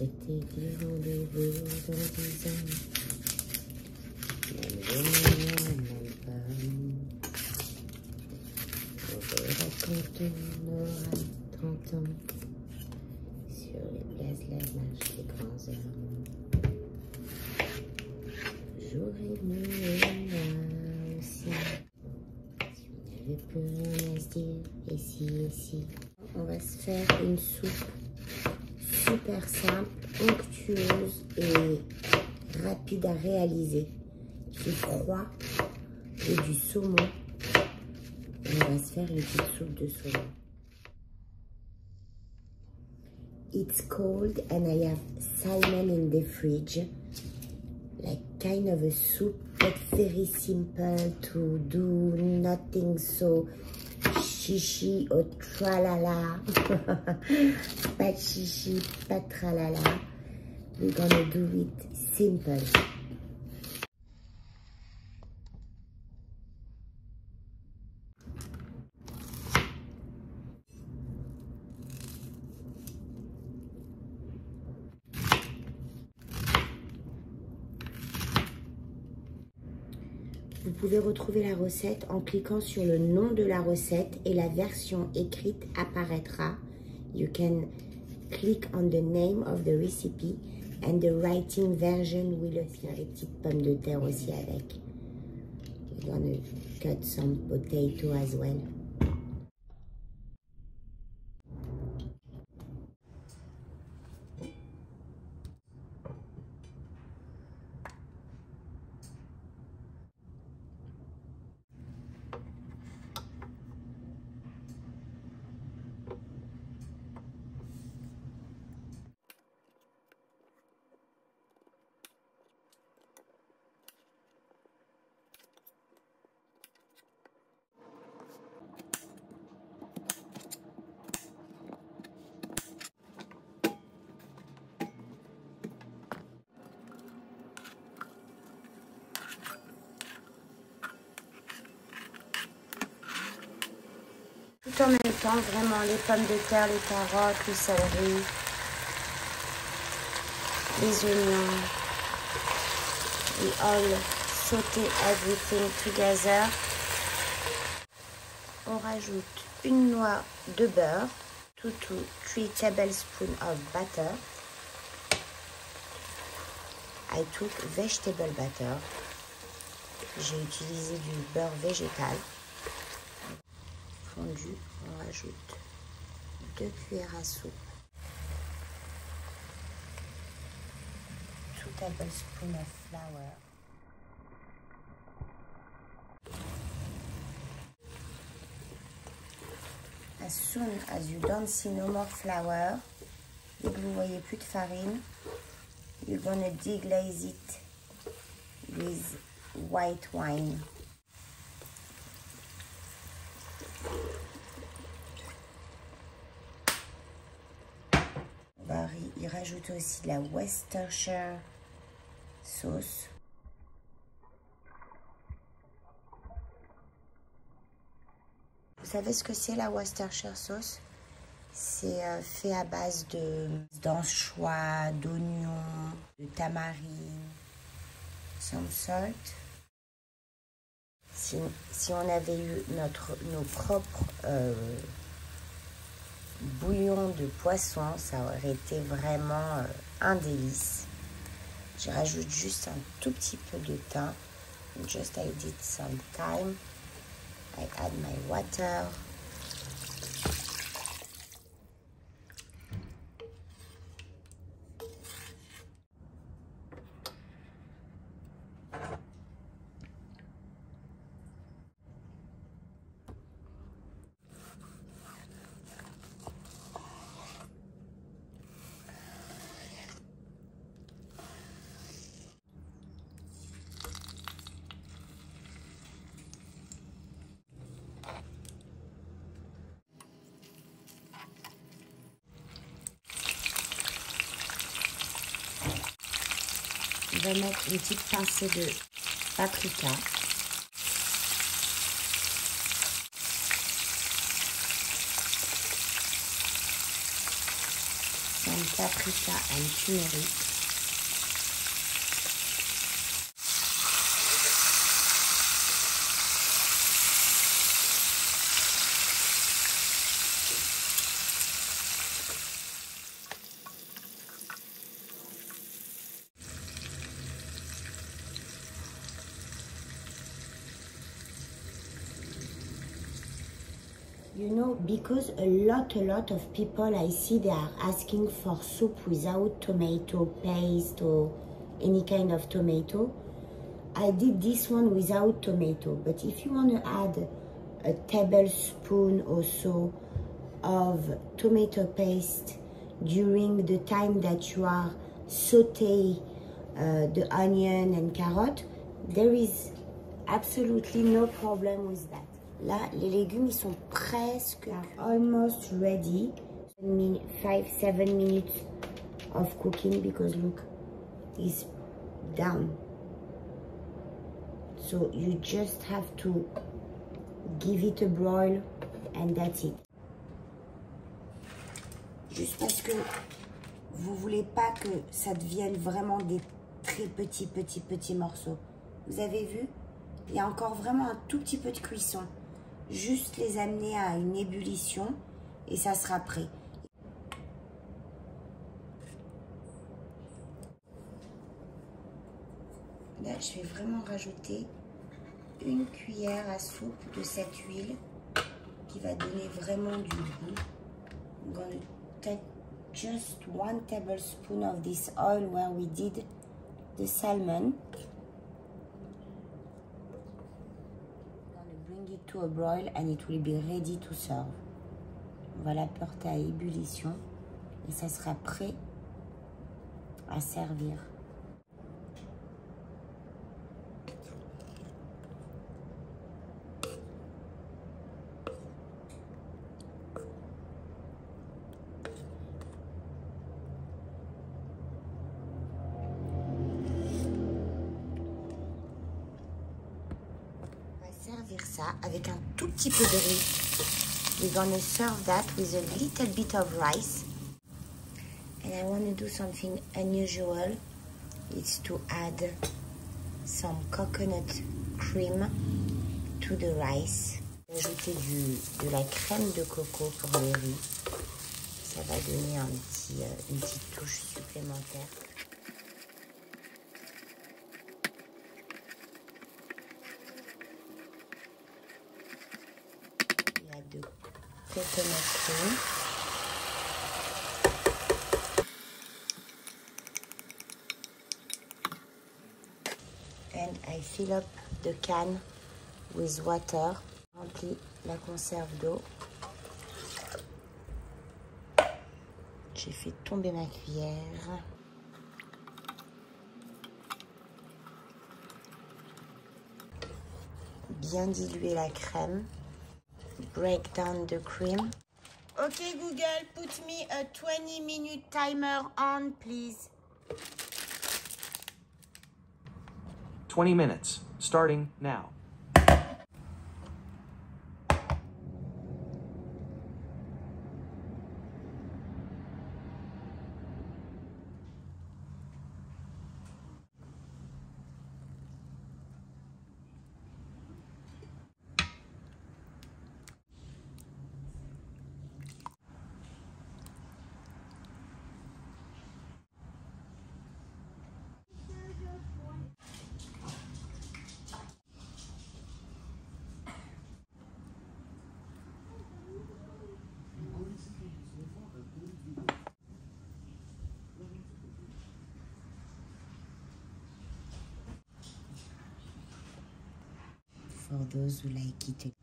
s'était dit rendez-vous dans 10 ans. Même demain, même pas. On verra quand on aura 30 ans. Sur les places, la marche des grands hommes. J'aurais mieux moi aussi. Si on n'avait plus rien à se dire, et si. On va se faire une soupe super simple, onctueuse et rapide à réaliser. Du froid et du saumon. Et on va se faire une petite soupe de saumon. It's cold and I have salmon in the fridge. Like kind of a soup, but very simple to do, nothing so chichi or tralala. Pas chichi, pas tralala. We're gonna do it simple. Vous pouvez retrouver la recette en cliquant sur le nom de la recette et la version écrite apparaîtra. You can click on the name of the recipe and the writing version will appear. Les petites pommes de terre aussi avec. We're gonna cut some potato as well. Tout en même temps, vraiment, les pommes de terre, les carottes, le céleri, les oignons. We all sauté everything together. On rajoute une noix de beurre, 2 to 3 tablespoons of butter. I took vegetable butter. J'ai utilisé du beurre végétal. Fondu, on rajoute 2 cuillères à soupe, 2 tablespoons of flour, as soon as you don't see no more flour, et que vous voyez plus de farine, you're gonna deglaze it with white wine. On va y rajouter aussi de la Worcestershire sauce. Vous savez ce que c'est la Worcestershire sauce? C'est fait à base d'anchois, d'oignons, de tamarine, some salt. Si on avait eu nos propres bouillons de poisson, ça aurait été vraiment un délice. Je rajoute juste un tout petit peu de thym. Just I did some thyme. I add my water. On va mettre une petite pincée de paprika. some paprika and turmeric. You know, because a lot of people I see, they are asking for soup without tomato paste or any kind of tomato. I did this one without tomato, but if you want to add a tablespoon or so of tomato paste during the time that you are sauté the onion and carrot, there is absolutely no problem with that. Là, les légumes, ils sont presque almost ready. 5-7 minutes of cooking because look, it's down. So you just have to give it a broil and that's it. Juste parce que vous voulez pas que ça devienne vraiment des très petits morceaux. Vous avez vu? Il y a encore vraiment un tout petit peu de cuisson. Juste les amener à une ébullition et ça sera prêt. Là, je vais vraiment rajouter une cuillère à soupe de cette huile qui va donner vraiment du goût. I'm going to take just 1 tablespoon of this oil where we did the salmon. To a broil and it will be ready to serve. On va la porter à ébullition et ça sera prêt à servir. Servir ça avec un tout petit peu de riz. We're gonna serve that with a little bit of rice. And I want to do something unusual. It's to add some coconut cream to the rice. Ajouter de la crème de coco pour le riz. Ça va donner une petite touche supplémentaire. De coconut cream. And I fill up the can with water. Remplis la conserve d'eau. J'ai fait tomber ma cuillère. Bien diluer la crème. Break down the cream. Okay, Google, put me a 20-minute timer on, please. 20 minutes, starting now. For those who like it.